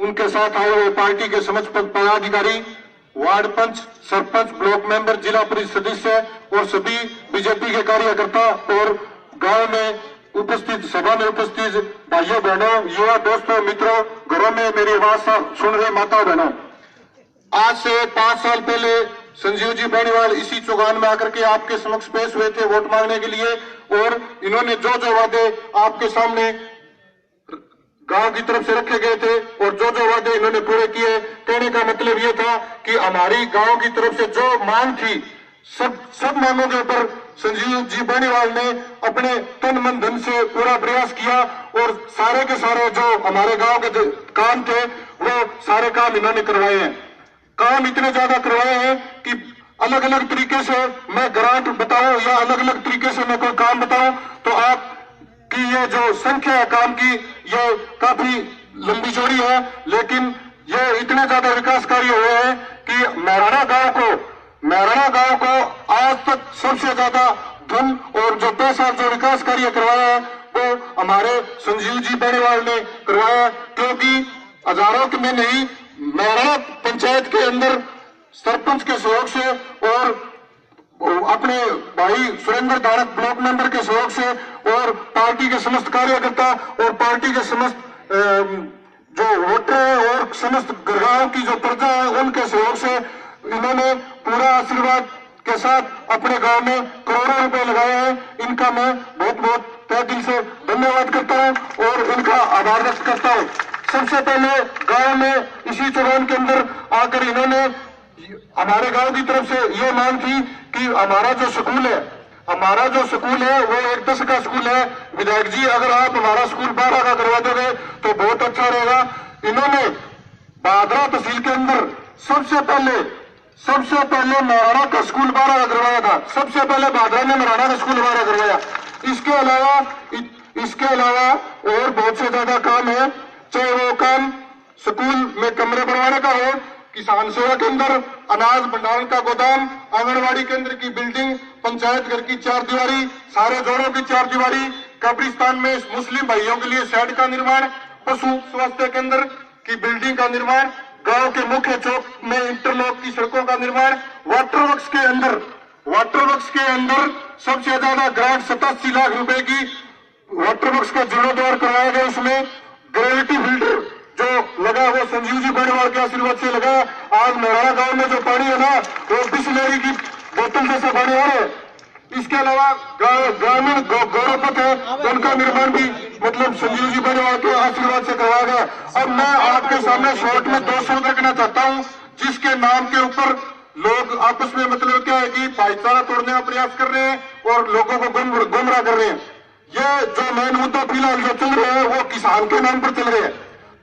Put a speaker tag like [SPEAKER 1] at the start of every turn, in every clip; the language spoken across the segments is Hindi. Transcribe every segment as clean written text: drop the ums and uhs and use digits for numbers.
[SPEAKER 1] उनके साथ आए हुए पार्टी के समस्त पदाधिकारी, वार्ड पंच, सरपंच, ब्लॉक मेंबर, जिला परिषद सदस्य और सभी बीजेपी के कार्यकर्ता और गांव में उपस्थित, सभा में उपस्थित भाइयों बहनों, युवा दोस्तों, मित्रों, घरों में मेरी आवाज सुन रहे माता बहनों, आज से 5 साल पहले संजीव जी बेनीवाल इसी चौगान में आकर के आपके समक्ष पेश हुए थे वोट मांगने के लिए, और इन्होंने जो जो वादे आपके सामने गांव की तरफ से रखे गए थे और जो जो वादे इन्होंने पूरे किए, कहने का मतलब ये था कि हमारी गांव की तरफ से जो मांग थी, सब मांगों के ऊपर संजीव जी बेनीवाल ने अपने तन मन धन से पूरा प्रयास किया और सारे के सारे जो हमारे गांव के काम थे वो सारे काम इन्होंने करवाए हैं। काम इतने ज्यादा करवाए हैं कि अलग अलग तरीके से मैं ग्रांट बताऊं या अलग अलग तरीके से मैं कोई काम बताऊं तो आप कि ये जो संख्या है काम की ये काफी लंबी चौड़ी है, लेकिन ये इतने ज्यादा विकास कार्य हुए हैं कि मैराना गांव को आज तक सबसे ज्यादा धन और जो पैसा जो विकास कार्य करवाया है वो हमारे संजीव जी बेनीवाल ने करवाया, क्योंकि हजारों में नहीं, मैराना पंचायत के अंदर सरपंच के सहयोग से और अपने भाई सुरेंद्र धारक ब्लॉक मेंबर के सहयोग से और पार्टी के समस्त कार्यकर्ता और पार्टी के समस्त जो वोटर है और समस्त गांव की जो प्रजा है उनके सहयोग से इन्होंने पूरा आशीर्वाद के साथ अपने गांव में करोड़ों रुपए लगाए हैं। इनका मैं बहुत बहुत तहे दिल से धन्यवाद करता हूं और इनका आभार व्यक्त करता हूं। सबसे पहले गांव में इसी चौगान के अंदर आकर इन्होंने हमारे गांव की तरफ से ये मांग थी कि हमारा जो स्कूल है वो 1-10 का स्कूल है, विधायक जी अगर आप हमारा स्कूल 12 का करवा दोगे तो बहुत अच्छा रहेगा। इन्होंने बादरा तहसील के अंदर सबसे पहले महाराणा का स्कूल 12 का करवाया था। सबसे पहले बादरा ने महाराणा का स्कूल 12 करवाया। इसके अलावा और बहुत से ज्यादा काम है, चाहे वो काम स्कूल में कमरे बनवाने का हो, किसान सेवा केंद्र, अनाज भंडारण का गोदाम, आंगनबाड़ी केंद्र की बिल्डिंग, पंचायत घर की 4 दीवारी, सारे जोड़ों की 4 दीवारी, कब्रिस्तान में मुस्लिम भाइयों के लिए शेड का निर्माण, पशु स्वास्थ्य केंद्र की बिल्डिंग का निर्माण, गांव के मुख्य चौक में इंटरलॉक की सड़कों का निर्माण, वाटर वर्क्स के अंदर सबसे ज्यादा ग्रांट 87 लाख रुपए की वाटर वर्क्स का जीर्णोद्धार करवाया गया। उसमें ग्रेविटी फिल्टर जो लगा वो संजीव जी बेनीवाल के आशीर्वाद से लगा। आज महाराणा गांव में जो पानी है ना वो बिस्लेरी की बोतल जैसा पानी आ रहा है। इसके अलावा ग्रामीण गौरवपथ है, उनका निर्माण भी मतलब संजीव जी बेनीवाल के आशीर्वाद से करवाया गया। अब मैं आपके सामने शॉर्ट में 2 शब्द रखना चाहता हूं, जिसके नाम के ऊपर लोग आपस में मतलब क्या है कि भाईचारा तोड़ने का प्रयास कर रहे हैं और लोगों को गुमराह कर रहे हैं। ये जो मेन मुद्दा फिलहाल जो चल रहे हैं वो किसान के नाम पर चल रहे हैं।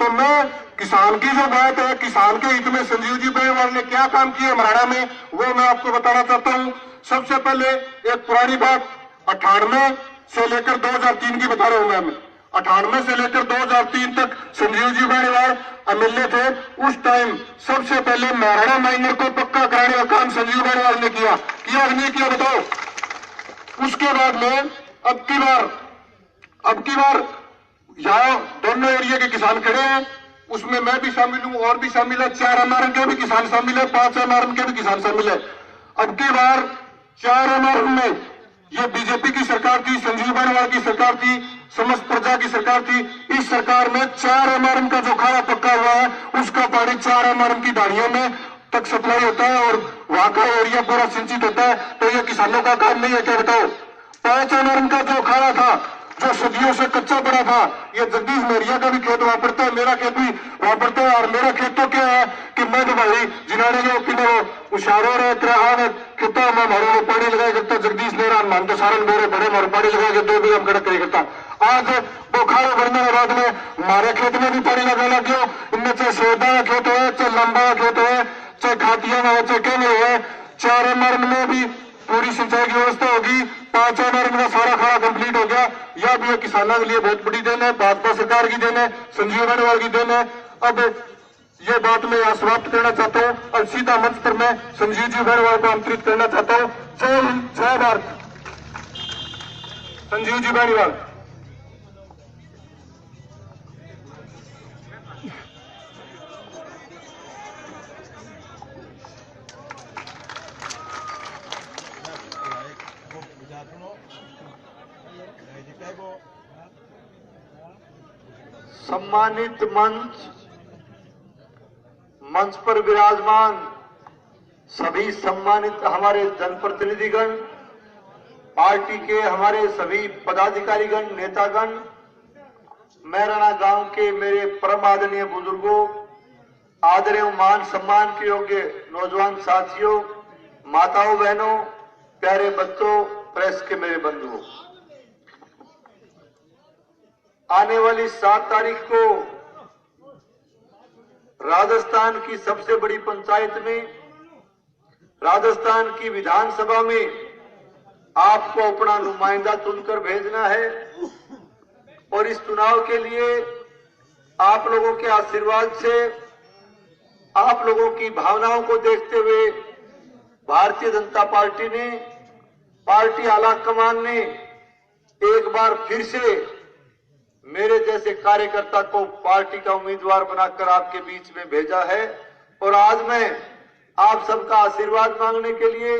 [SPEAKER 1] तो मैं किसान की जो बात है, किसान के हित में संजीव जी बेनीवाल ने क्या काम किया महाराणा में, वो मैं आपको बताना चाहता हूं। सबसे पहले एक पुरानी बात 98 से लेकर 2003 की बता रहा हूं मैं। 98 से लेकर 2003 तक संजीव जी बेनीवाल एमएलए थे। उस टाइम सबसे पहले महाराणा माइनर को पक्का कराने का काम संजीव बेनीवाल ने किया कि नहीं किया बताओ। उसके बाद में अब की बार यहाँ दोनों एरिया के किसान खड़े हैं, उसमें मैं भी शामिल हूं और भी शामिल है, 4 एमआरएम के भी किसान शामिल है, 5 एमआरएम के भी किसान शामिल है। अब की बार 4 एमआरएम में ये बीजेपी की सरकार थी, संजीव बेनीवाल की सरकार थी, समस्त प्रजा की सरकार थी। इस सरकार में 4 एमआरएम का जो खाना पक्का हुआ है उसका पानी 4 एमआरएम की धाड़ियों में तक सप्लाई होता है और वहां का एरिया पूरा सिंचित होता है। तो ये किसानों का काम नहीं है क्या बताओ। 5 एमआरएम का जो खाना था जो सदियों से कच्चा पड़ा था, ये जगदीश मेरिया का भी खेत वहां पड़ता है, मेरा खेत भी वहां पड़ता है। और मेरा खेत तो क्या है कि मैं तो भाई जिन्होंने जो कि उशारो रहे खेता में हमारे वो पानी लगाया करता, जगदीश मेरा मान तो सारण मेरे बड़े हमारे पानी लगा के 2 बीघा कड़क करे करता। आज वो खाड़ो भरने के बाद में हमारे खेत में भी पानी लगाना क्यों, इनमें चाहे सेवदा का खेत हो, चाहे लंबा का खेत हो, चाहे खातिया का हो, चाहे केंगे हो, 4 एमआरएम में भी पूरी सिंचाई की व्यवस्था होगी। 5 एमआरएम का सारा खाड़ा कंप्लीट हो गया। यह भी किसानों के लिए बहुत बड़ी देन है, भाजपा सरकार की देन है, संजीव बेनीवाल की देन है। अब ये बात मैं यहाँ समाप्त करना चाहता हूँ और सीधा मंच पर मैं संजीव जी बेनीवाल को आमंत्रित करना चाहता हूँ। जय हिंद, जय भारत। संजीव जी बेनीवाल।
[SPEAKER 2] सम्मानित मंच पर विराजमान सभी सम्मानित हमारे जनप्रतिनिधिगण, पार्टी के हमारे सभी पदाधिकारीगण, नेतागण, मैराना गांव के मेरे परम आदरणीय बुजुर्गों, आदरणीय मान सम्मान के योग्य नौजवान साथियों, माताओं बहनों, प्यारे बच्चों, प्रेस के मेरे बंधुओं, आने वाली 7 तारीख को राजस्थान की सबसे बड़ी पंचायत में, राजस्थान की विधानसभा में आपको अपना नुमाइंदा चुनकर भेजना है और इस चुनाव के लिए आप लोगों के आशीर्वाद से, आप लोगों की भावनाओं को देखते हुए भारतीय जनता पार्टी ने, पार्टी आला कमान ने एक बार फिर से मेरे जैसे कार्यकर्ता को पार्टी का उम्मीदवार बनाकर आपके बीच में भेजा है और आज मैं आप सबका आशीर्वाद मांगने के लिए,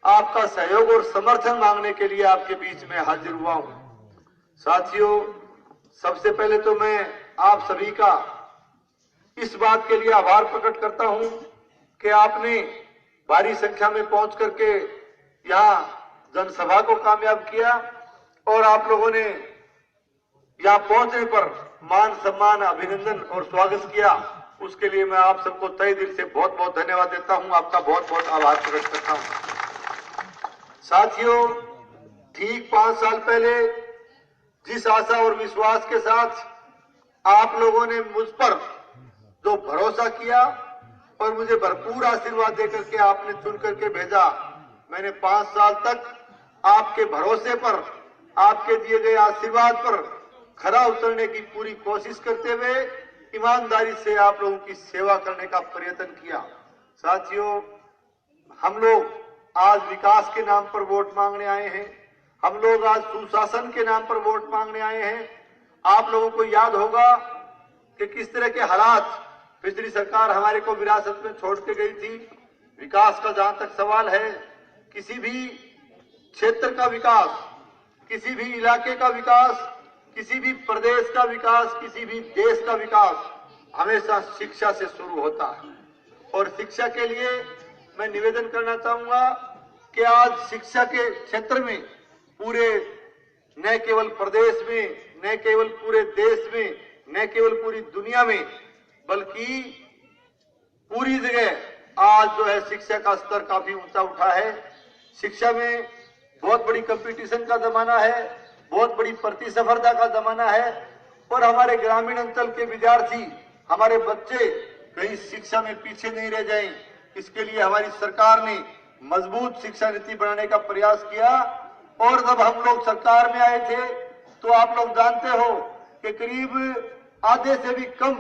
[SPEAKER 2] आपका सहयोग और समर्थन मांगने के लिए आपके बीच में हाजिर हुआ हूं। साथियों, सबसे पहले तो मैं आप सभी का इस बात के लिए आभार प्रकट करता हूं कि आपने भारी संख्या में पहुंच करके यहां जनसभा को कामयाब किया और आप लोगों ने यहां पहुंचने पर मान सम्मान, अभिनंदन और स्वागत किया। उसके लिए मैं आप सबको तहे दिल से बहुत बहुत धन्यवाद देता हूं, आपका बहुत बहुत आभार प्रकट करता हूं। साथियों, ठीक 5 साल पहले जिस आशा और विश्वास के साथ आप लोगों ने मुझ पर जो भरोसा किया और मुझे भरपूर आशीर्वाद देकर के आपने चुन करके भेजा, मैंने 5 साल तक आपके भरोसे पर, आपके दिए गए आशीर्वाद पर खरा उतरने की पूरी कोशिश करते हुए ईमानदारी से आप लोगों की सेवा करने का प्रयत्न किया। साथियों, हम लोग आज विकास के नाम पर वोट मांगने आए हैं, हम लोग आज सुशासन के नाम पर वोट मांगने आए हैं। आप लोगों को याद होगा कि किस तरह के हालात पिछली सरकार हमारे को विरासत में छोड़ के गई थी। विकास का जहां तक सवाल है, किसी भी क्षेत्र का विकास, किसी भी इलाके का विकास, किसी भी प्रदेश का विकास, किसी भी देश का विकास हमेशा शिक्षा से शुरू होता है और शिक्षा के लिए मैं निवेदन करना चाहूंगा कि आज शिक्षा के क्षेत्र में पूरे, न केवल प्रदेश में, न केवल पूरे देश में, न केवल पूरी दुनिया में, बल्कि पूरी जगह आज जो है शिक्षा का स्तर काफी ऊंचा उठा है। शिक्षा में बहुत बड़ी कंपटीशन का जमाना है, बहुत बड़ी प्रतिस्पर्धा का जमाना है और हमारे ग्रामीण अंचल के विद्यार्थी, हमारे बच्चे कहीं शिक्षा में पीछे नहीं रह जाएं, इसके लिए हमारी सरकार ने मजबूत शिक्षा नीति बनाने का प्रयास किया। और जब हम लोग सरकार में आए थे तो आप लोग जानते हो कि करीब आधे से भी कम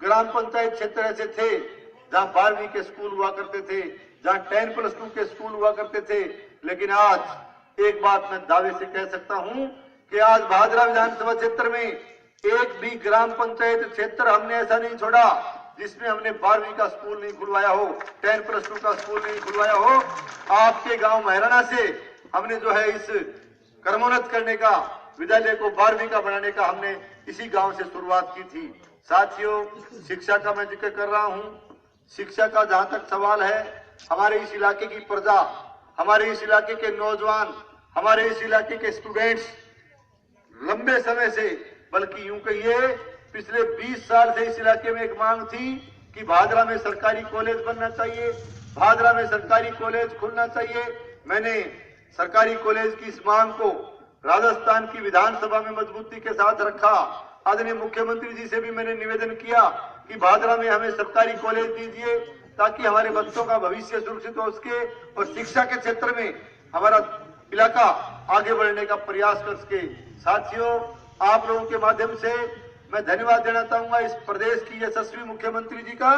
[SPEAKER 2] ग्राम पंचायत क्षेत्र ऐसे थे जहां 12वीं के स्कूल हुआ करते थे, जहां 10+2 के स्कूल हुआ करते थे। लेकिन आज एक बात मैं दावे से कह सकता हूं कि आज भादरा विधानसभा क्षेत्र में एक भी ग्राम पंचायत क्षेत्र हमने ऐसा नहीं छोड़ा जिसमें हमने 12वीं का स्कूल नहीं खुलवाया हो, 10+2 का स्कूल नहीं खुलवाया हो। आपके गांव मैराना से हमने जो है इस कर्मोन्नत करने का, विद्यालय को 12वीं का बनाने का हमने इसी गांव से शुरुआत की थी। साथियों, शिक्षा का मैं जिक्र कर रहा हूं। शिक्षा का जहां तक सवाल है, हमारे इस इलाके की प्रजा, हमारे इस इलाके के नौजवान, हमारे इस इलाके के स्टूडेंट्स लंबे समय से, बल्कि यूं कहिए पिछले 20 साल से इस इलाके में एक मांग थी कि भादरा में सरकारी कॉलेज बनना चाहिए, भादरा में सरकारी कॉलेज खुलना चाहिए। मैंने सरकारी कॉलेज की इस मांग को राजस्थान की विधानसभा में मजबूती के साथ रखा। आदरणीय मुख्यमंत्री जी से भी मैंने निवेदन किया कि भादरा में हमें सरकारी कॉलेज दीजिए ताकि हमारे बच्चों का भविष्य सुरक्षित हो सके और शिक्षा के क्षेत्र में हमारा इलाका आगे बढ़ने का प्रयास कर सके। साथियों, आप लोगों के माध्यम से मैं धन्यवाद देना चाहूंगा इस प्रदेश की यशस्वी मुख्यमंत्री जी का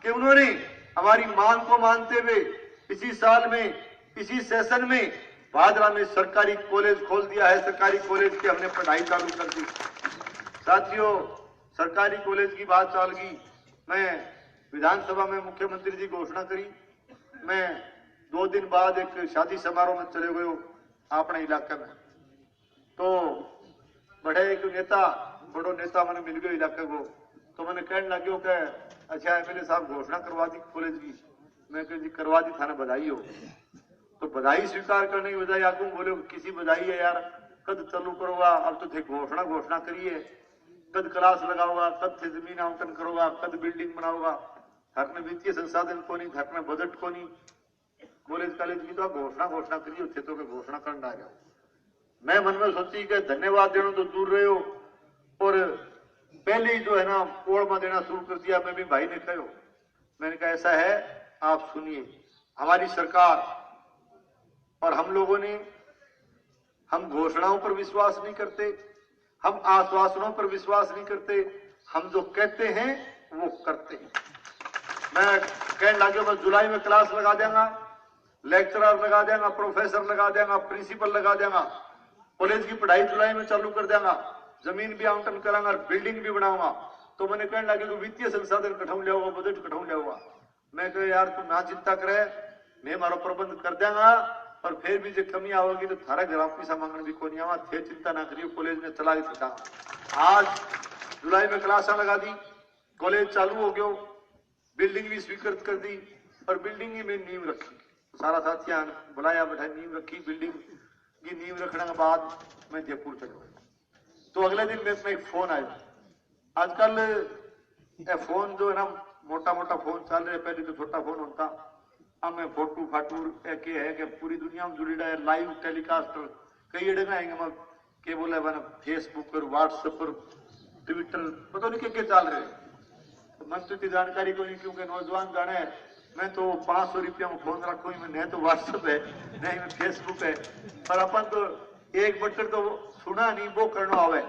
[SPEAKER 2] कि उन्होंने हमारी मांग को मानते हुए इसी साल में, इसी सेशन में भादरा में सरकारी कॉलेज खोल दिया है। सरकारी कॉलेज की हमने पढ़ाई चालू कर दी। साथियों, सरकारी कॉलेज की बात चल गई, मैं विधानसभा में मुख्यमंत्री जी घोषणा करी, मैं 2 दिन बाद एक शादी समारोह में चले गए अपने इलाके में, तो बड़े एक नेता बड़ो नेता मैंने मिल गयो इलाके को, तो मैंने कहने लगे कि अच्छा एमएलए साहब घोषणा करवा दी कॉलेज की। मैं कह जी करवा दी, थाना बधाई हो। तो बधाई स्वीकार करने की बजाय आगू बोले किसी बधाई है यार, कद चालू करोगा, अब तो थे घोषणा करिए, कद क्लास लगाओगा, कद थे जमीन आवंटन करोगा, कद बिल्डिंग बनाओगा, घर में वित्तीय संसाधन को नहीं, घर में बजट को नहीं, कॉलेज कॉलेज की तो घोषणा करिए, थे तो घोषणा करना आ जाओ। मैं मन में सोची कि धन्यवाद देना तो दूर रहे हो, और पहले ही जो है ना ओढ़ में देना शुरू कर दिया। मैं भी भाई ने कहो, मैंने कहा ऐसा है, आप सुनिए, हमारी सरकार और हम लोगों ने, हम घोषणाओं पर विश्वास नहीं करते, हम आश्वासनों पर विश्वास नहीं करते, हम जो कहते हैं वो करते हैं। मैं कहने लगे मैं जुलाई में क्लास लगा देंगा, लेक्चरर लगा देंगा, प्रोफेसर लगा देंगा, प्रिंसिपल लगा देंगा, कॉलेज की पढ़ाई जुलाई में चालू कर देंगा, जमीन भी आवंटन करांगा और बिल्डिंग भी बनाऊंगा। तो मैंने कहने लगे कि वित्तीय संसाधन कठाऊ ले होगा, बजट कठाऊ ले होगा। मैं कह यार तू ना चिंता करे, मैं मारो प्रबंध कर देंगा, और फिर भी जो कमी आओगी तो थारा घर पैसा मांगने भी कोई नहीं आवा, थे चिंता ना करिए, कॉलेज में चला ही सकता। आज जुलाई में क्लासा लगा दी, कॉलेज चालू हो गयो, बिल्डिंग भी स्वीकृत कर दी, और बिल्डिंग ही में नींव रखी, सारा साथियां बुलाया बैठा, नींव रखी, बिल्डिंग की नींव रखने के बाद मैं जयपुर चलो। तो अगले दिन मेरे में एक फोन आया। आजकल फोन जो है ना मोटा फोन चल रहे, पहले तो छोटा फोन होता, अब मैं फोटू फाटू एक है कि पूरी दुनिया में जुड़ी है, लाइव टेलीकास्ट कई जगह आएंगे, मैं के बोले मैंने फेसबुक पर, व्हाट्सएप पर, ट्विटर पता नहीं क्या चल रहे। तो मन तो जानकारी को नहीं, क्योंकि नौजवान जाने है, मैं तो 500 रुपया में फोन रखू, नहीं तो व्हाट्सएप है, नहीं में फेसबुक है, पर अपन तो एक बटन तो सुना नहीं वो करना आवे,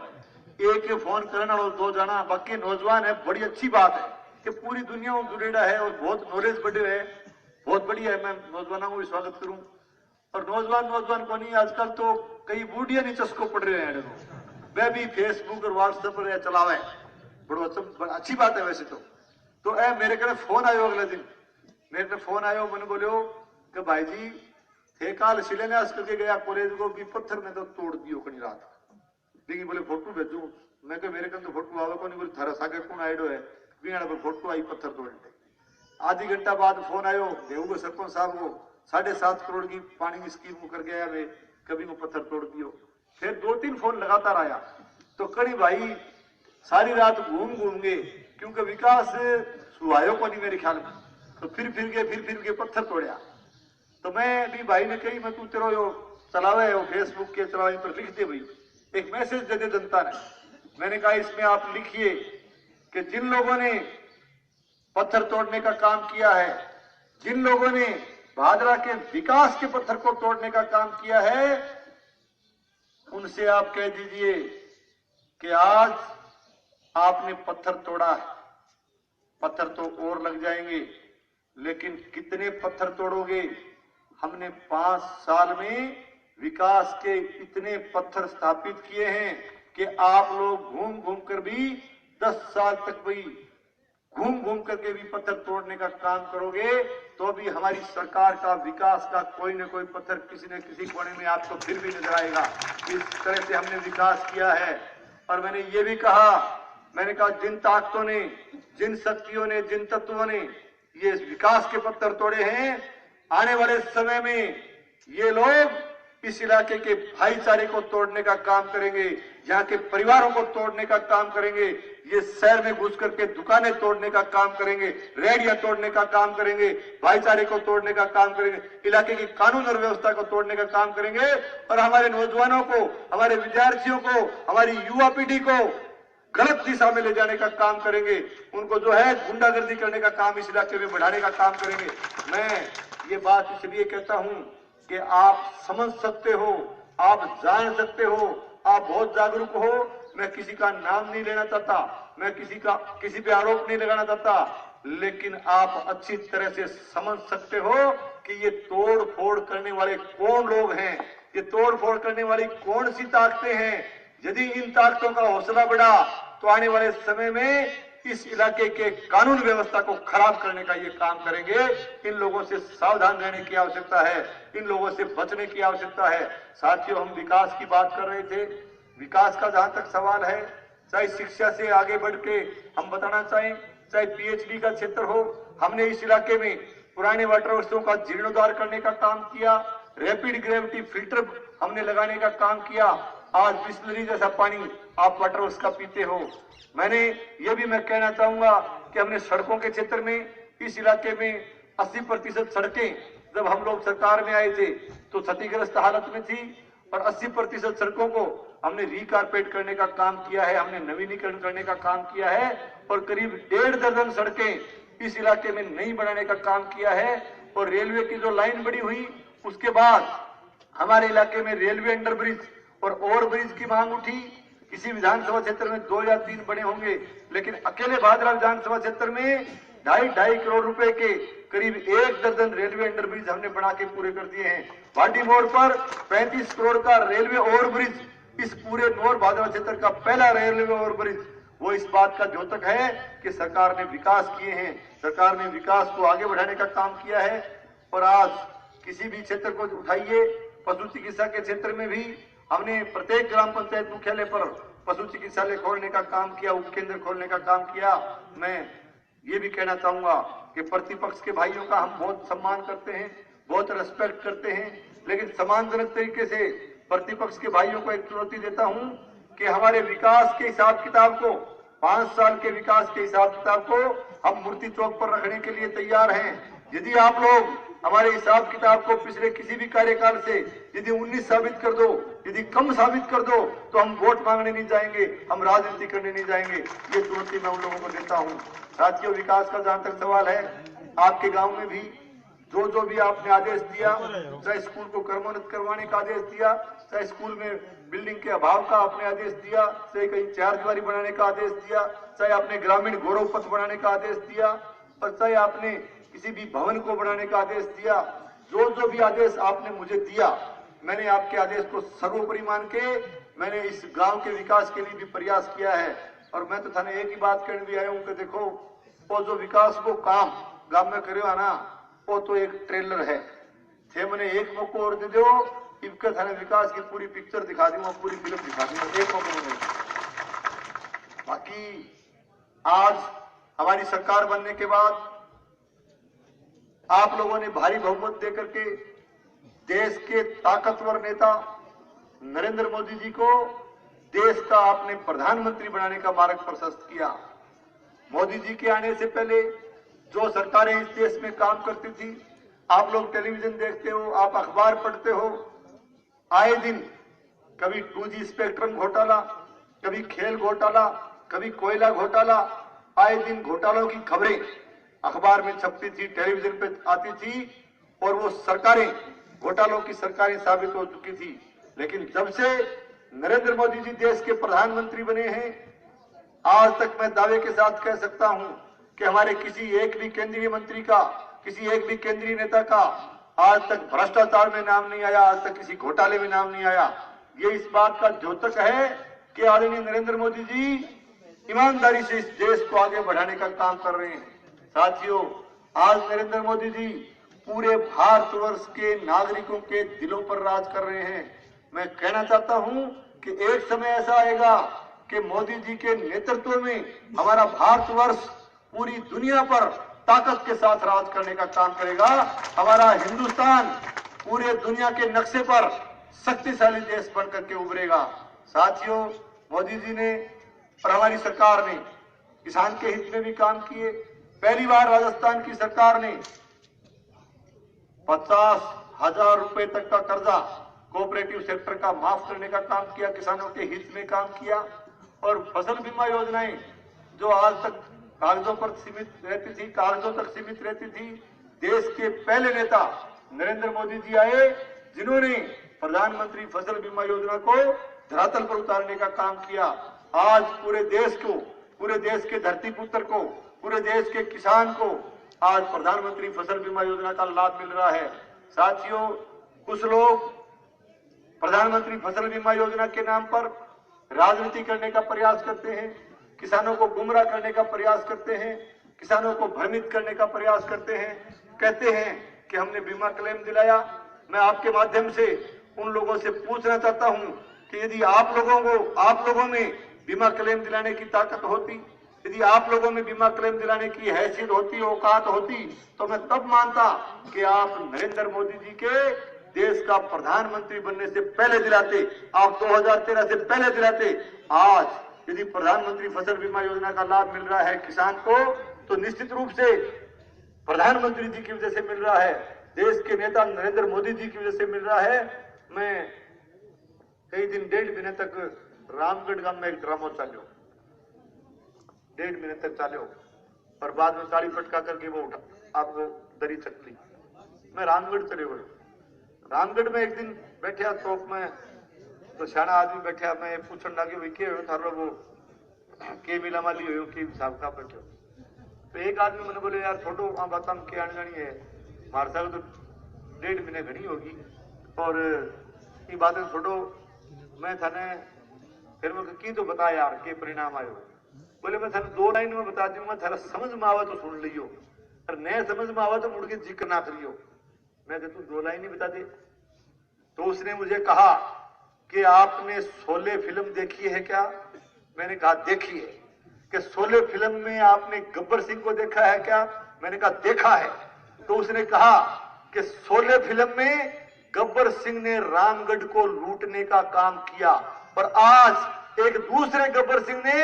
[SPEAKER 2] एक फोन करना और 2 जाना। बाकी नौजवान है, बड़ी अच्छी बात है कि पूरी दुनिया में जुड़ेड़ा है और बहुत नॉलेज बढ़े है, बहुत बढ़िया है। मैं नौजवानों को भी स्वागत करूं। और नौजवान को नहीं, आजकल तो कई बूढ़िया नीचे चस्को पड़ रहे हैं, वह भी फेसबुक और व्हाट्सएप पर चलावे, बड़ा अच्छी बात है वैसे तो मेरे कहने फोन आयो, अगले दिन मेरे फोन आयो, मैंने बोलो कि भाई जी थे काल शिलान्यास करके गया कॉलेज को, भी पत्थर में तो तोड़ दियो कहीं रात, लेकिन बोले फोटो भेजू। मैं कह मेरे कन तो फोटो आवे को नहीं, बोले थारा सागे कौन आइडो है, बीना पर फोटो आई पत्थर तोड़ने। आधी घंटा बाद फोन आयो देवगो सरपंच साहब को, 7.5 करोड़ की पानी की स्कीम को कर गया वे, कभी को पत्थर तोड़ दियो। फिर 2-3 फोन लगातार आया, तो कड़ी भाई सारी रात घूम गए, क्योंकि विकास सुहायो को नहीं मेरे ख्याल में, तो फिर के पत्थर तोड़िया। तो मैं भी भाई ने कही, मैं तू तेरो यो चलावे हो फेसबुक के चलावे पर लिख दे भाई, एक मैसेज दे दे जनता ने। मैंने कहा इसमें आप लिखिए कि जिन लोगों ने पत्थर तोड़ने का काम किया है, जिन लोगों ने भादरा के विकास के पत्थर को तोड़ने का काम किया है, उनसे आप कह दीजिए कि आज आपने पत्थर तोड़ा है, पत्थर तो और लग जाएंगे, लेकिन कितने पत्थर तोड़ोगे? हमने 5 साल में विकास के इतने पत्थर स्थापित किए हैं कि आप लोग घूम कर भी 10 साल तक भी घूम करके भी पत्थर तोड़ने का काम करोगे, तो भी हमारी सरकार का विकास का कोई न कोई पत्थर किसी न किसी कोने में आपको फिर भी नजर आएगा। इस तरह से हमने विकास किया है। और मैंने ये भी कहा, मैंने कहा जिन ताकतों ने, जिन शक्तियों ने, जिन तत्वों ने ये विकास के पत्थर तोड़े हैं, आने वाले समय में ये लोग इस इलाके के भाईचारे को तोड़ने का काम करेंगे, यहाँ के परिवारों को तोड़ने का काम करेंगे, ये शहर में घुस करके दुकानें तोड़ने का काम करेंगे, रेडिया तोड़ने का काम करेंगे, भाईचारे को तोड़ने का काम करेंगे, इलाके की कानून और व्यवस्था को तोड़ने का काम करेंगे। और हमारे नौजवानों को, हमारे विद्यार्थियों को, हमारी युवा पीढ़ी को गलत दिशा में ले जाने का काम करेंगे, उनको जो है गुंडागर्दी करने का काम इस इलाके में बढ़ाने का काम करेंगे। मैं ये बात इसलिए कहता हूं कि आप समझ सकते हो, आप जान सकते हो, आप बहुत जागरूक हो। मैं किसी का नाम नहीं लेना चाहता, मैं किसी पे आरोप नहीं लगाना चाहता, लेकिन आप अच्छी तरह से समझ सकते हो कि ये तोड़ फोड़ करने वाले कौन लोग हैं, ये तोड़ फोड़ करने वाली कौन सी ताकतें हैं। यदि इन ताकतों का हौसला बढ़ा तो आने वाले समय में इस इलाके के कानून व्यवस्था को खराब करने का ये काम करेंगे। इन लोगों से सावधान रहने की आवश्यकता है, इन लोगों से बचने की आवश्यकता है। साथियों, हम विकास की बात कर रहे थे। विकास का जहां तक सवाल है, चाहे शिक्षा से आगे बढ़ के हम बताना चाहें, चाहे पीएचडी का क्षेत्र हो, हमने इस इलाके में पुराने वाटर वर्क्सों का जीर्णोद्धार करने का काम किया, रैपिड ग्रेविटी फिल्टर हमने लगाने का काम किया। आज बिस्लरी जैसा पानी आप वाटर वर्क्स का पीते हो। मैं कहना चाहूंगा कि हमने सड़कों के क्षेत्र में इस इलाके में 80% सड़कें जब हम लोग सरकार में आए थे तो क्षतिग्रस्त हालत में थी और 80% सड़कों को हमने रिकारपेट करने का काम किया है, हमने नवीनीकरण करने का काम किया है और करीब 1.5 दर्जन सड़कें इस इलाके में नई बनाने का काम किया है। और रेलवे की जो लाइन बड़ी हुई उसके बाद हमारे इलाके में रेलवे अंडरब्रिज और ओवरब्रिज की मांग उठी। किसी विधानसभा क्षेत्र में 2 या 3 बने होंगे, लेकिन अकेले भादरा विधानसभा क्षेत्र में 2.5 करोड़ रुपए के करीब 1 दर्जन रेलवे अंडरब्रिज हमने बना के पूरे कर दिए हैं। भाटी मोड़ पर 35 करोड़ का रेलवे ओवरब्रिज, इस पूरे नौर भादरा क्षेत्र का पहला रेलवे ओवरब्रिज, वो इस बात का द्योतक है कि सरकार ने विकास किए हैं, सरकार ने विकास को आगे बढ़ाने का काम किया है। और आज किसी भी क्षेत्र को उठाइए, पशु चिकित्सा के क्षेत्र में भी हमने प्रत्येक ग्राम पंचायत मुख्यालय पर पशु चिकित्सालय खोलने का काम किया, उपकेंद्र खोलने का काम किया। मैं ये भी कहना चाहूंगा कि प्रतिपक्ष के भाइयों का हम बहुत सम्मान करते हैं, बहुत रेस्पेक्ट करते हैं, लेकिन सम्मानजनक तरीके से प्रतिपक्ष के भाइयों को एक चुनौती देता हूं कि हमारे विकास के हिसाब किताब को, 5 साल के विकास के हिसाब किताब को हम मूर्ति चौक पर रखने के लिए तैयार हैं। यदि आप लोग हमारे हिसाब किताब को पिछले किसी भी कार्यकाल से यदि 19 साबित कर दो, यदि कम साबित कर दो, तो हम वोट मांगने नहीं जाएंगे, हम राजनीति करने नहीं जाएंगे। ये चुनौती मैं उन लोगों को देता हूं। साथियों, विकास का जहां तक सवाल है, आपके गांव में भी जो भी आपने आदेश दिया, चाहे स्कूल को क्रमोन्नत करवाने का आदेश दिया, चाहे स्कूल में बिल्डिंग के अभाव का आपने आदेश दिया, चाहे कहीं 4 दीवारी बनाने का आदेश दिया, चाहे आपने ग्रामीण गौरव पथ बनाने का आदेश दिया, और चाहे आपने किसी भी भवन को बनाने का आदेश दिया, जो भी आदेश आपने मुझे दिया, मैंने आपके आदेश को सर्वोपरि मान के मैंने इस गांव के विकास के लिए भी प्रयास किया है। और मैं तो थाने एक ही बात कहने भी आया हूं कि देखो, वो जो विकास को काम गांव में करे ना, वो तो एक ट्रेलर है। थे मैंने एक मौको और दे दो, इनके थाने विकास की पूरी पिक्चर दिखा दूंगा, पूरी फिल्म दिखा दूंगा, एक मौका नहीं। बाकी आज हमारी सरकार बनने के बाद आप लोगों ने भारी बहुमत देकर के देश के ताकतवर नेता नरेंद्र मोदी जी को देश का आपने प्रधानमंत्री बनाने का मार्ग प्रशस्त किया। मोदी जी के आने से पहले जो सरकारें इस देश में काम करती थी, आप लोग टेलीविजन देखते हो, आप अखबार पढ़ते हो, आए दिन कभी 2G स्पेक्ट्रम घोटाला, कभी खेल घोटाला, कभी कोयला घोटाला, आए दिन घोटालों की खबरें अखबार में छपती थी, टेलीविजन पे आती थी, और वो सरकारें घोटालों की सरकारें साबित हो चुकी थी। लेकिन जब से नरेंद्र मोदी जी देश के प्रधानमंत्री बने हैं, आज तक मैं दावे के साथ कह सकता हूं कि हमारे किसी एक भी केंद्रीय मंत्री का, किसी एक भी केंद्रीय नेता का आज तक भ्रष्टाचार में नाम नहीं आया, आज तक किसी घोटाले में नाम नहीं आया। ये इस बात का द्योतक है कि आदरणीय नरेंद्र मोदी जी ईमानदारी से इस देश को आगे बढ़ाने का काम कर रहे हैं। साथियों, आज नरेंद्र मोदी जी पूरे भारतवर्ष के नागरिकों के दिलों पर राज कर रहे हैं। मैं कहना चाहता हूं कि एक समय ऐसा आएगा कि मोदी जी के नेतृत्व में हमारा भारतवर्ष पूरी दुनिया पर ताकत के साथ राज करने का काम करेगा। हमारा हिंदुस्तान पूरे दुनिया के नक्शे पर शक्तिशाली देश बनकर के उभरेगा। साथियों, मोदी जी ने और हमारी सरकार ने किसान के हित में भी काम किए। पहली बार राजस्थान की सरकार ने 50,000 रुपए तक का कर्जा कोऑपरेटिव सेक्टर का माफ करने का काम किया, किसानों के हित में काम किया। और फसल बीमा योजनाएं जो आज तक कागजों पर सीमित रहती थी, कागजों तक सीमित रहती थी, देश के पहले नेता नरेंद्र मोदी जी आए जिन्होंने प्रधानमंत्री फसल बीमा योजना को धरातल पर उतारने का काम किया। आज पूरे देश को, पूरे देश के धरती पुत्र को, पूरे देश के किसान को आज प्रधानमंत्री फसल बीमा योजना का लाभ मिल रहा है। साथियों, कुछ लोग प्रधानमंत्री फसल बीमा योजना के नाम पर राजनीति करने का प्रयास करते हैं, किसानों को गुमराह करने का प्रयास करते हैं, किसानों को भ्रमित करने का प्रयास करते हैं, कहते हैं कि हमने बीमा क्लेम दिलाया। मैं आपके माध्यम से उन लोगों से पूछना चाहता हूं कि यदि आप लोगों में बीमा क्लेम दिलाने की ताकत होती, यदि आप लोगों में बीमा क्लेम दिलाने की हैसियत होती, औकात होती, तो मैं तब मानता कि आप नरेंद्र मोदी जी के देश का प्रधानमंत्री बनने से पहले दिलाते, आप 2013 से पहले दिलाते। आज यदि प्रधानमंत्री फसल बीमा योजना का लाभ मिल रहा है किसान को, तो निश्चित रूप से प्रधानमंत्री जी की वजह से मिल रहा है, देश के नेता नरेंद्र मोदी जी की वजह से मिल रहा है। मैं कई दिन 1.5 महीने तक रामगढ़ गांव में एक ड्रामा चालो, 1.5 महीने तक चालो, और बाद में ताली पटका करके वो उठा आपको दरी चकली। मैं रामगढ़ चले गए, रामगढ़ में एक दिन बैठा चौक में, तो सियाना आदमी बैठा, मैं पूछने लगे भाई के थारो वो के मिला माली हो कि हिसाब का बैठो। तो एक आदमी मैंने बोले यार छोटो वहां बात हम के आने जानी है, मार साहब तो 1.5 महीने घनी होगी, और ये बातें छोटो मैं थाने फिर मैं की तो बता यार के परिणाम आयो। बोले मैं थाने 2 लाइन में बता दूंगा, थारा समझ में आवा तो सुन लियो, और नए समझ में आवा तो मुड़ के जिक्र ना करियो। मैं तो तू 2 लाइन ही बता दे। तो उसने मुझे कहा कि आपने शोले फिल्म देखी है क्या? मैंने कहा देखी है। कि शोले फिल्म में आपने गब्बर सिंह को देखा है क्या? मैंने कहा देखा है। तो उसने कहा कि शोले फिल्म में गब्बर सिंह ने रामगढ़ को लूटने का काम किया, और आज एक दूसरे गब्बर सिंह ने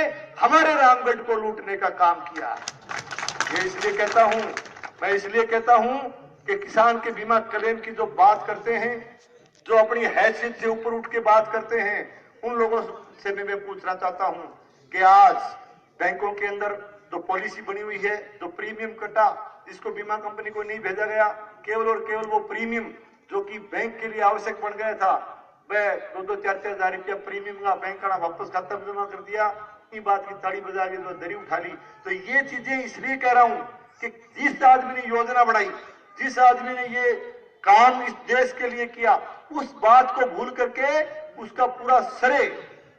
[SPEAKER 2] हमारे रामगढ़ को लूटने का काम किया। ये इसलिए कहता हूं, मैं इसलिए कहता हूं कि किसान के बीमा क्लेम की जो बात करते हैं, जो अपनी हैसियत से ऊपर उठ के बात करते हैं, उन लोगों से मैं पूछना चाहता हूं कि आज बैंकों के अंदर जो पॉलिसी बनी हुई है, जो प्रीमियम कटा, जिसको बीमा कंपनी को नहीं भेजा गया, केवल और केवल वो प्रीमियम जो कि बैंक के लिए आवश्यक बन गया था, वह 2-2, 4-4 हजार रुपया प्रीमियम का बैंक का वापस खाता में जमा कर दिया। ये बात की ताड़ी बजा के तो दरी उठा ली। तो ये चीजें इसलिए कह रहा हूं कि जिस आदमी ने योजना बनाई, जिस आदमी ने ये काम इस देश के लिए किया, उस बात को भूल करके उसका पूरा श्रेय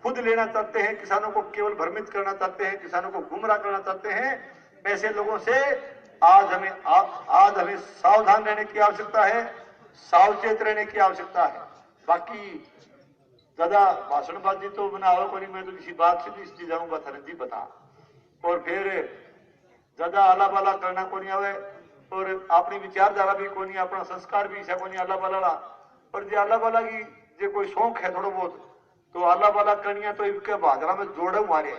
[SPEAKER 2] खुद लेना चाहते हैं, किसानों को केवल भ्रमित करना चाहते हैं, किसानों को गुमराह करना चाहते हैं। ऐसे लोगों से आज हमें सावधान रहने की आवश्यकता है, सावचेत रहने की आवश्यकता है। बाकी ज्यादा भाषणबाजी तो बनाओ को नहीं, मैं तो किसी बात से भी इस चीज आऊंगा थाने जी बता, और फिर ज्यादा आला बाला करना को नहीं आवे, और अपनी विचारधारा भी को नहीं, अपना संस्कार भी ऐसा को नहीं आला बाला। और जो आला बाला की जो कोई शौक है थोड़ा बहुत, तो आला बाला करनिया तो इनके बाजरा में जोड़े मारे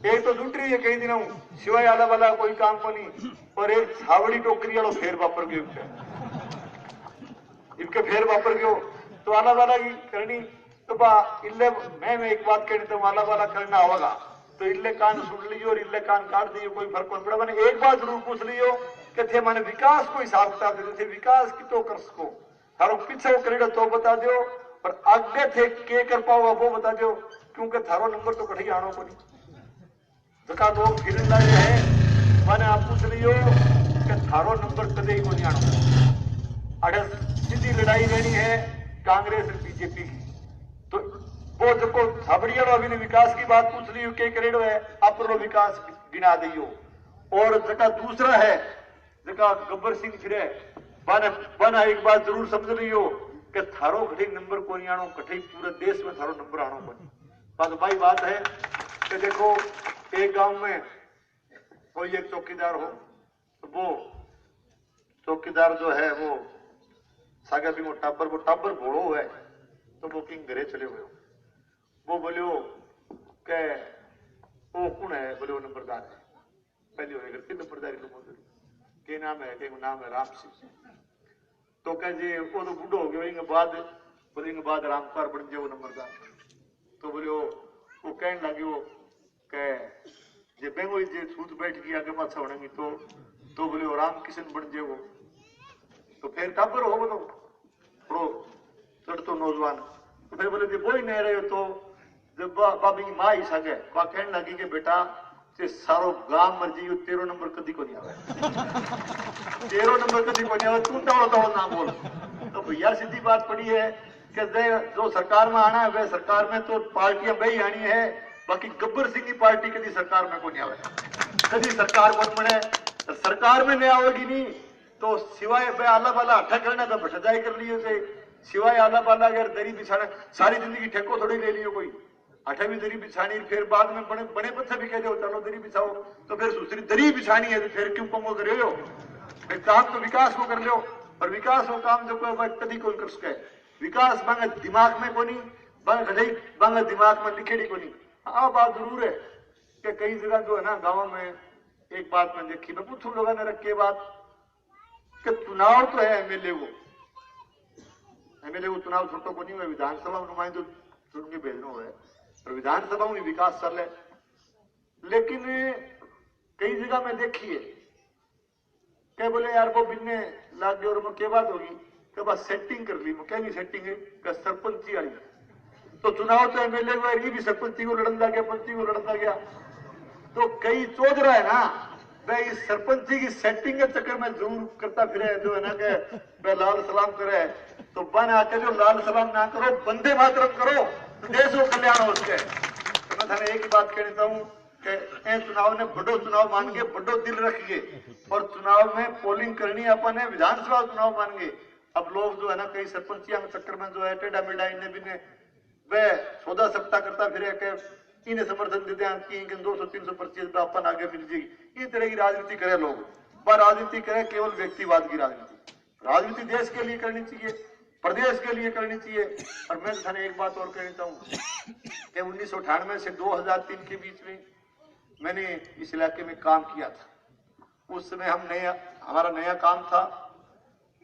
[SPEAKER 2] एक तो जुटरी है कई दिनों सिवाय आला बाला कोई काम को नहीं, और एक छावड़ी टोकरी वालों फेर वापर गयो, इनके फेर वापर गयो। तो आला बाला की करनी तो बा इल्ले मैं एक बात कहनी तो आला बाला करना होगा, तो इल्ले कान सुन लियो और इल्ले कान काट दियो, कोई फर्क नहीं पड़ा। मैंने एक बात जरूर पूछ लियो कि थे मैंने विकास को हिसाब किताब देते थे, विकास की तो कर सको थारो पीछे वो करेगा तो बता दो, और आगे थे के कर पाओ वो बता दो, क्योंकि थारो नंबर तो कठिन आनो को नहीं। जका लोग फिर लाए हैं, मैंने आप पूछ लियो कि थारो नंबर कदे ही को नहीं आनो। अरे सीधी लड़ाई रहनी है कांग्रेस और बीजेपी की। तो वो जो छबड़िया अभी ने विकास की बात पूछ ली के करेडो है, आप लो विकास गिना दियो। और जका दूसरा है जका गब्बर सिंह फिरे बना एक बात जरूर समझ लियो कि थारो कठिन नंबर को नहीं आनो, कठिन पूरे देश में थारो नंबर आनो बनी। बात भाई बात है कि देखो एक गांव में कोई एक चौकीदार हो, तो वो चौकीदार जो है वो सागा भी वो टाबर भोड़ो है, तो वो किंग घरे चले हुए। वो बोलियो के वो कौन है? बोले वो नंबरदार है। पहले होने करती नंबरदारी को बोल के नाम है, के नाम है राम सिंह। तो कह जी वो तो बूढ़ो हो गया, बोले बाद रामपार बन जाए वो नंबरदार। तो बोले वो कहने लगे वो कह जे बेंगो जे सूत बैठ गई आगे पाछा होनेगी, तो बोले वो राम किशन बन जाए वो। तो फिर टाबर हो बोलो थोड़ो चढ़ तो नौजवान, तो फिर बोले वो ही नहीं रहे तो जब बाबी की माँ ही सगे वह कहने लगी कि बेटा जे सारो गांव मर जी 13 नंबर कदी को नहीं आवे 13 नंबर कदी को नहीं आवे, तू तो ना बोल। तो भैया सीधी बात पड़ी है कि जो सरकार में आना है वह सरकार में तो पार्टियां वही आनी है, बाकी गब्बर सिंह की पार्टी कभी सरकार में को नहीं आवे, कभी सरकार कौन बने, सरकार में नहीं आवेगी नहीं तो सिवाय आला वाला हट्ठा करना तो भट जाए कर लिए थे। सिवाय आला पाला अगर दरी बिछाना सारी जिंदगी ठेको थोड़ी ले लियो कोई 8वीं दरी बिछानी फिर बाद में बड़े बड़े बच्चे भी कह दो चलो दरी बिछाओ तो फिर दूसरी दरी बिछानी है तो फिर क्यों पंगो करे हो काम तो विकास को कर लो और विकास वो काम जो कभी कौन कर सके विकास बांगा दिमाग में कोनी बांगा दिमाग में लिखेड़ी कोनी। हाँ बात जरूर है कि कई जगह जो है ना गाँव में एक बात मैं देखी मैं पूछू लोगों ने रखी बात कि चुनाव तो है एमएलए को चुनाव छोटो को नहीं हुआ विधानसभा में नुमाइंदो चुन के भेजना हुआ है और विधानसभा में विकास चल है लेकिन कई जगह में देखिए क्या बोले यार वो बिन्ने लाग गए और मैं क्या बात होगी क्या बात सेटिंग कर ली क्या नहीं सेटिंग है क्या सरपंची वाली तो चुनाव तो एमएलए को ये भी सरपंची को लड़न गया पंची को लड़न गया तो कई सोच रहा है ना मैं इस सरपंची की सेटिंग के चक्कर में जरूर करता फिरे जो है ना कि मैं लाल सलाम करे तो बन आके जो लाल सलाम ना करो बंदे मातरम करो तो देश को कल्याण हो सके। तो मैं थाने एक ही बात कहना चाहूँ कि चुनाव ने बड़ो चुनाव मान के बड़ो दिल रखिए और चुनाव में पोलिंग करनी अपन है विधानसभा चुनाव मान के। अब लोग जो है ना कई सरपंचियां के चक्कर में जो है टेढ़ा मेढ़ा इन्हें भी वह सौदा सप्ताह करता फिर इन्हें समर्थन देते हैं 200-300% अपन आगे मिल जाएगी। इस तरह की राजनीति करे लोग पर राजनीति करे केवल व्यक्तिवाद की राजनीति देश के लिए करनी चाहिए प्रदेश के लिए करनी चाहिए। और मैं थाने एक बात और कहना चाहूँ कि 1998 से 2003 के बीच में मैंने इस इलाके में काम किया था। उस समय हमारा नया काम था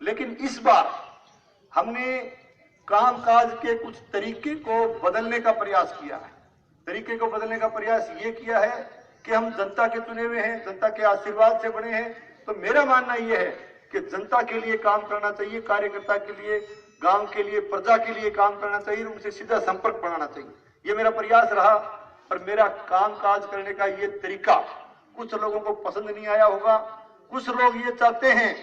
[SPEAKER 2] लेकिन इस बार हमने कामकाज के कुछ तरीके को बदलने का प्रयास किया है। तरीके को बदलने का प्रयास ये किया है कि हम जनता के चुने हुए हैं जनता के आशीर्वाद से बने हैं तो मेरा मानना यह है कि जनता के लिए काम करना चाहिए कार्यकर्ता के लिए गांव के लिए प्रजा के लिए काम करना चाहिए उनसे सीधा संपर्क बनाना चाहिए। ये मेरा प्रयास रहा और मेरा कामकाज करने का ये तरीका कुछ लोगों को पसंद नहीं आया होगा। कुछ लोग ये चाहते हैं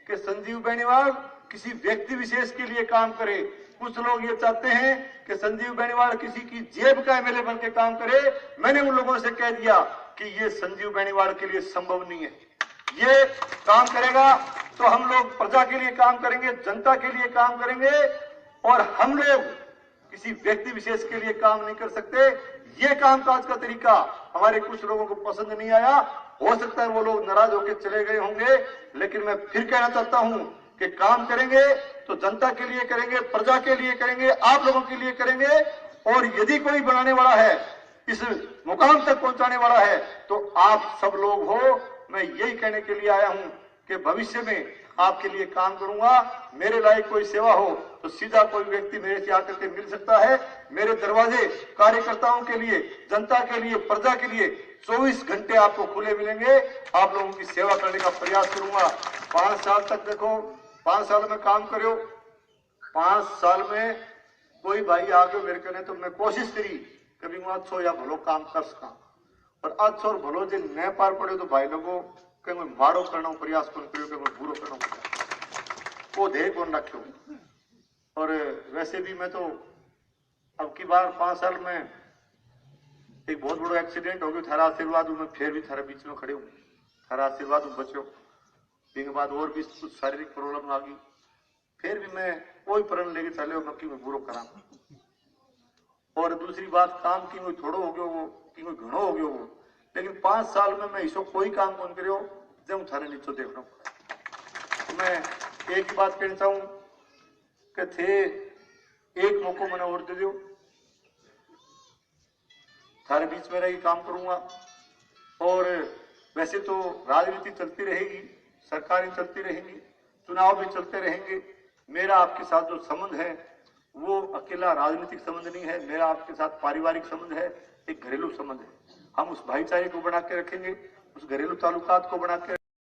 [SPEAKER 2] कि संजीव बेनीवाल किसी व्यक्ति विशेष के लिए काम करे। कुछ लोग ये चाहते हैं कि संजीव बेनीवाल किसी की जेब का एमएलए बन के काम करे। मैंने उन लोगों से कह दिया कि ये संजीव बेनीवाल के लिए संभव नहीं है। ये काम करेगा तो हम लोग प्रजा के लिए काम करेंगे जनता के लिए काम करेंगे और हम लोग किसी व्यक्ति विशेष के लिए काम नहीं कर सकते। ये कामकाज का तरीका हमारे कुछ लोगों को पसंद नहीं आया। हो सकता है वो लोग नाराज होकर चले गए होंगे लेकिन मैं फिर कहना चाहता हूं कि काम करेंगे तो जनता के लिए करेंगे प्रजा के लिए करेंगे आप लोगों के लिए करेंगे। और यदि कोई बनाने वाला है इस मुकाम तक पहुंचाने वाला है तो आप सब लोग हो। मैं यही कहने के लिए आया हूं कि भविष्य में आपके लिए काम करूंगा। मेरे लायक कोई सेवा हो तो सीधा कोई व्यक्ति मेरे से आकर के मिल सकता है। मेरे दरवाजे कार्यकर्ताओं के लिए जनता के लिए प्रजा के लिए 24 घंटे आपको खुले मिलेंगे। आप लोगों की सेवा करने का प्रयास करूंगा। 5 साल तक देखो 5 साल में काम करो 5 साल में कोई भाई आ गयो मेरे कहने तो मैं कोशिश करी कभी मैं अच्छो या भलो काम कर सका और अच्छो और भलो जो न पार पड़े तो भाई लोगों कहीं मैं माड़ो करना प्रयास कौन करो कहीं मैं बुरो करना वो ध्येय कौन रखो। और वैसे भी मैं तो अब की बार 5 साल में एक बहुत बड़ा एक्सीडेंट हो गया। थारा आशीर्वाद हूं मैं फिर भी थारे बीच में खड़े हूँ थारा आशीर्वाद हूँ बच्चों के बाद और भी कुछ शारीरिक प्रॉब्लम आ गई फिर भी मैं कोई प्रण लेके चले हो मैं बुरो करा। और दूसरी बात काम की कोई थोड़ो हो गयो वो कि कोई घणो हो गयो वो लेकिन 5 साल में मैं इसो कोई काम कौन करो जब थारे नीचो देखना तो मैं एक ही बात कहना चाहूं कि थे एक मौको मैंने और दे दो थारे बीच में रही काम करूंगा। और वैसे तो राजनीति चलती रहेगी सरकारें चलती रहेंगी चुनाव भी चलते रहेंगे। मेरा आपके साथ जो संबंध है वो अकेला राजनीतिक संबंध नहीं है। मेरा आपके साथ पारिवारिक संबंध है एक घरेलू संबंध है। हम उस भाईचारे को बना के रखेंगे उस घरेलू ताल्लुकात को बना के